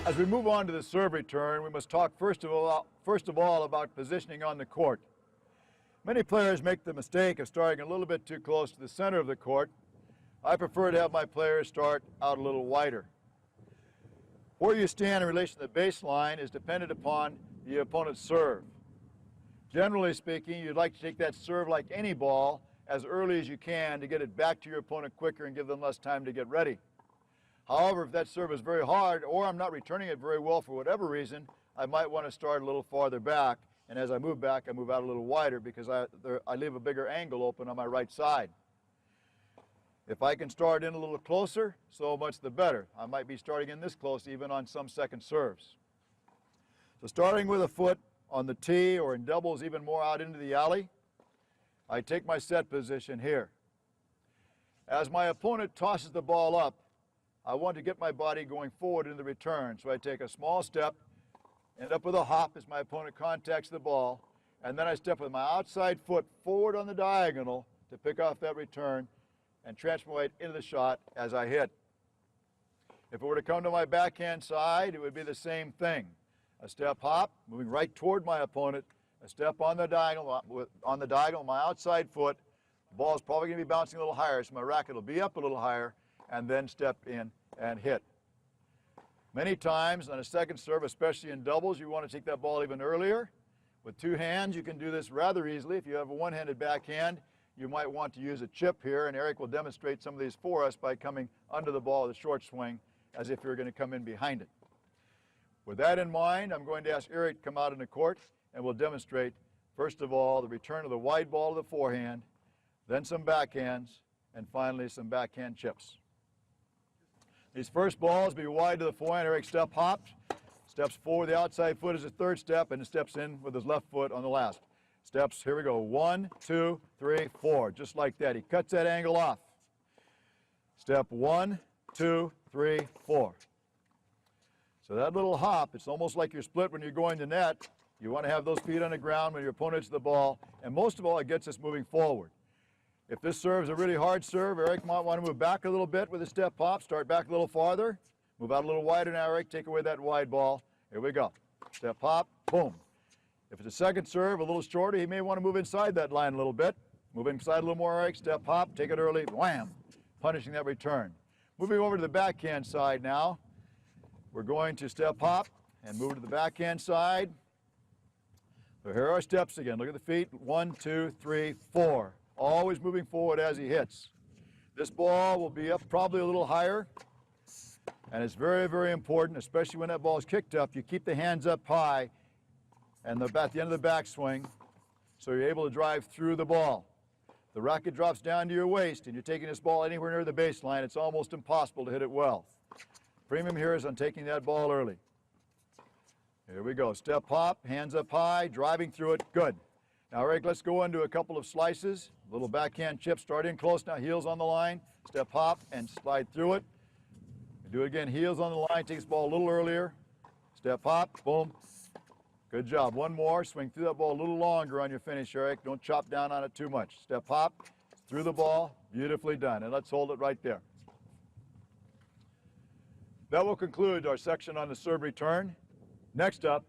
As we move on to the serve return, we must talk first of all about positioning on the court. Many players make the mistake of starting a little bit too close to the center of the court. I prefer to have my players start out a little wider. Where you stand in relation to the baseline is dependent upon the opponent's serve. Generally speaking, you'd like to take that serve like any ball as early as you can to get it back to your opponent quicker and give them less time to get ready. However, if that serve is very hard or I'm not returning it very well for whatever reason, I might want to start a little farther back. And as I move back, I move out a little wider because I leave a bigger angle open on my right side. If I can start in a little closer, so much the better. I might be starting in this close even on some second serves. So starting with a foot on the tee or in doubles even more out into the alley, I take my set position here. As my opponent tosses the ball up, I want to get my body going forward in the return. So I take a small step, end up with a hop as my opponent contacts the ball, and then I step with my outside foot forward on the diagonal to pick off that return and transfer my weight into the shot as I hit. If it were to come to my backhand side, it would be the same thing. A step hop, moving right toward my opponent, a step on the diagonal, my outside foot. The ball is probably going to be bouncing a little higher, so my racket will be up a little higher, and then step in and hit. Many times on a second serve, especially in doubles, you want to take that ball even earlier. With two hands, you can do this rather easily. If you have a one-handed backhand, you might want to use a chip here, and Eric will demonstrate some of these for us by coming under the ball with a short swing as if you're going to come in behind it. With that in mind, I'm going to ask Eric to come out in the court, and we'll demonstrate, first of all, the return of the wide ball to the forehand, then some backhands, and finally some backhand chips. These first balls be wide to the forehand. Eric step hops, steps forward, the outside foot is his third step, and steps in with his left foot on the last. Steps, here we go, 1, 2, 3, 4, just like that. He cuts that angle off. Step 1, 2, 3, 4. So that little hop, it's almost like you're split when you're going to net. You want to have those feet on the ground when your opponent hits the ball, and most of all, it gets us moving forward. If this serve is a really hard serve, Eric might want to move back a little bit with a step hop, start back a little farther, move out a little wider now, Eric, take away that wide ball. Here we go. Step hop, boom. If it's a second serve, a little shorter, he may want to move inside that line a little bit. Move inside a little more, Eric, step hop, take it early, wham, punishing that return. Moving over to the backhand side now, we're going to step hop and move to the backhand side. So here are our steps again. Look at the feet, 1, 2, 3, 4. Always moving forward as he hits. This ball will be up probably a little higher, and it's very, very important, especially when that ball is kicked up, you keep the hands up high and at the end of the backswing so you're able to drive through the ball. The racket drops down to your waist and you're taking this ball anywhere near the baseline, it's almost impossible to hit it well. Premium here is on taking that ball early. Here we go, step hop, hands up high, driving through it, good. Now, Eric, let's go into a couple of slices. Little backhand chip, start in close now, heels on the line, step hop and slide through it. Do it again, heels on the line, take this ball a little earlier. Step hop, boom. Good job. One more, swing through that ball a little longer on your finish, Eric. Don't chop down on it too much. Step hop, through the ball, beautifully done. And let's hold it right there. That will conclude our section on the serve return. Next up,